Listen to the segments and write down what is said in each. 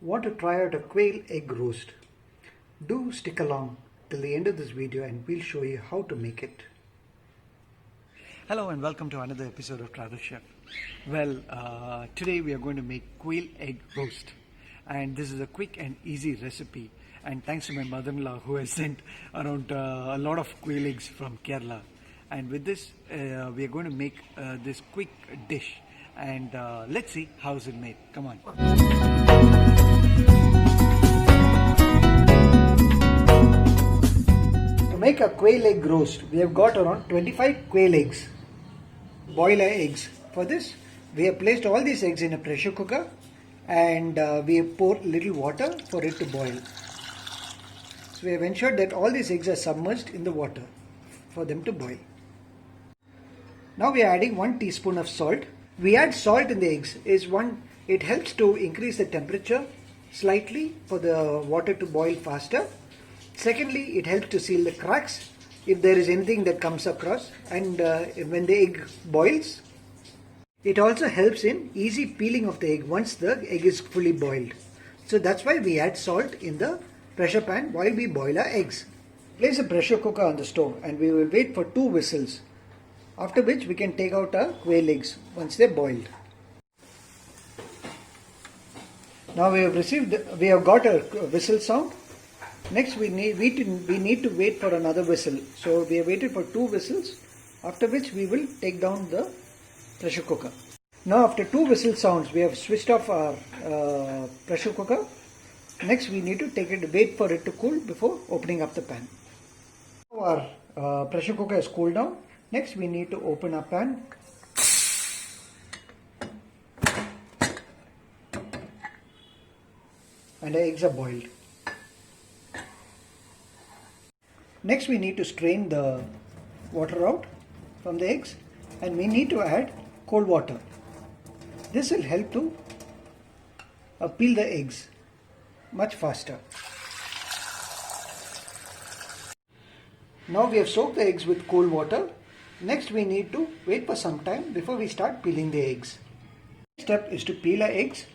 Want to try out a quail egg roast? Do stick along till the end of this video and we'll show you how to make it. Hello and welcome to another episode of Travel Chef. Well, today we are going to make quail egg roast, and this is a quick and easy recipe, and thanks to my mother-in-law who has sent around a lot of quail eggs from Kerala. And with this we are going to make this quick dish, and let's see how is it made. Come on. To make a quail egg roast, we have got around 25 quail eggs, boiler eggs. For this, we have placed all these eggs in a pressure cooker, and we have poured little water for it to boil. So we have ensured that all these eggs are submerged in the water for them to boil. Now we are adding 1 teaspoon of salt. We add salt in the eggs it helps to increase the temperature slightly for the water to boil faster. Secondly, it helps to seal the cracks if there is anything that comes across, and when the egg boils, it also helps in easy peeling of the egg once the egg is fully boiled. So that's why we add salt in the pressure pan while we boil our eggs. Place a pressure cooker on the stove and we will wait for 2 whistles, after which we can take out our quail eggs once they're boiled. Now we have got a whistle sound. Next we need to wait for another whistle. So we have waited for 2 whistles, after which we will take down the pressure cooker. Now after 2 whistle sounds, we have switched off our pressure cooker. Next we need to wait for it to cool before opening up the pan. Now our pressure cooker has cooled down. Next we need to open our pan. And the eggs are boiled. Next we need to strain the water out from the eggs, and we need to add cold water. This will help to peel the eggs much faster. Now we have soaked the eggs with cold water. Next we need to wait for some time before we start peeling the eggs. Next step is to peel our eggs.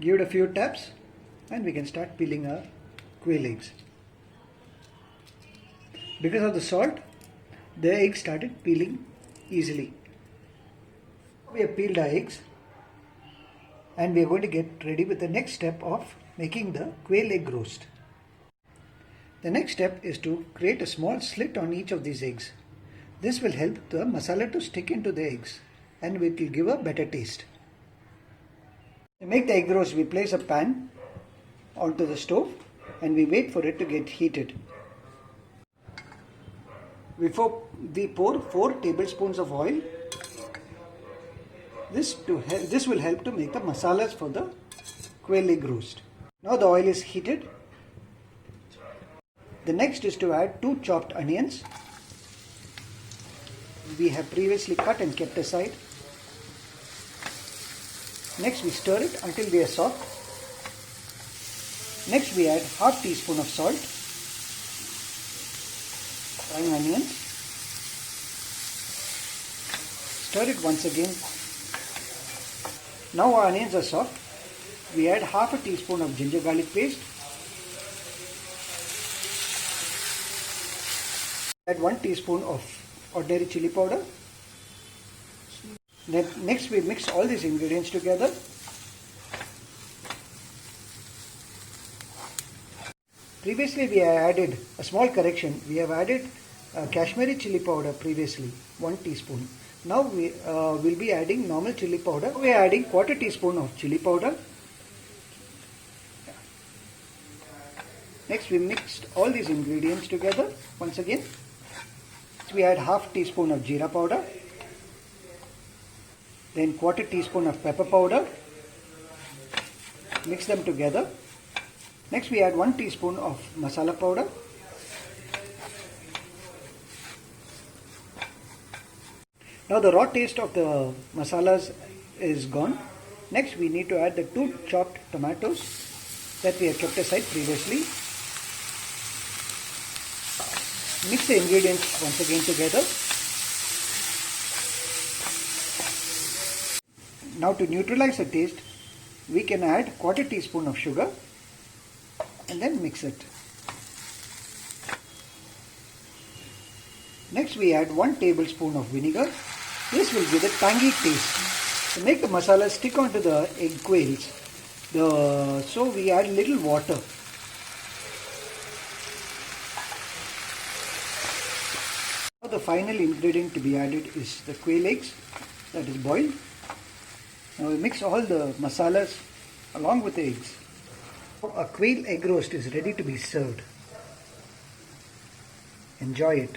Give it a few taps and we can start peeling our quail eggs. Because of the salt, the eggs started peeling easily. We have peeled our eggs and we are going to get ready with the next step of making the quail egg roast. The next step is to create a small slit on each of these eggs. This will help the masala to stick into the eggs and it will give a better taste. To make the egg roast, we place a pan onto the stove and we wait for it to get heated. We pour 4 tablespoons of oil. This will help to make the masalas for the quail egg roast. Now the oil is heated. The next is to add 2 chopped onions. We have previously cut and kept aside. Next we stir it until they are soft. Next we add half teaspoon of salt. Frying onions. Stir it once again. Now our onions are soft. We add half a teaspoon of ginger garlic paste. Add 1 teaspoon of ordinary chili powder. Next we mix all these ingredients together. Previously we have added a small correction. We have added Kashmiri chili powder previously, 1 teaspoon. Now we will be adding normal chili powder. We are adding 1/4 teaspoon of chili powder. Next we mixed all these ingredients together once again. We add half teaspoon of jeera powder. Then 1/4 teaspoon of pepper powder. Mix them together. Next we add 1 teaspoon of masala powder. Now the raw taste of the masalas is gone. Next we need to add the 2 chopped tomatoes that we have kept aside previously. Mix the ingredients once again together. Now to neutralize the taste, we can add quarter teaspoon of sugar and then mix it. Next we add 1 tablespoon of vinegar. This will give a tangy taste. To make the masala stick onto the egg quails, so we add little water. Now the final ingredient to be added is the quail eggs, that is boiled. Now we mix all the masalas along with the eggs. A quail egg roast is ready to be served. Enjoy it.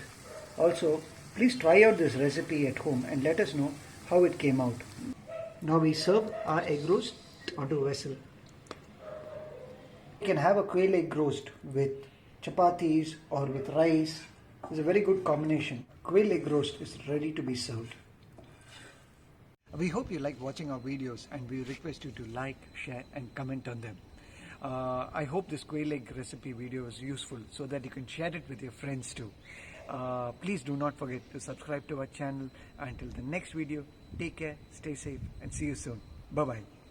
Also, please try out this recipe at home and let us know how it came out. Now we serve our egg roast onto a vessel. You can have a quail egg roast with chapatis or with rice. It's a very good combination. Quail egg roast is ready to be served. We hope you like watching our videos and we request you to like, share and comment on them. I hope this quail egg recipe video was useful so that you can share it with your friends too. Please do not forget to subscribe to our channel. Until the next video, take care, stay safe and see you soon. Bye-bye.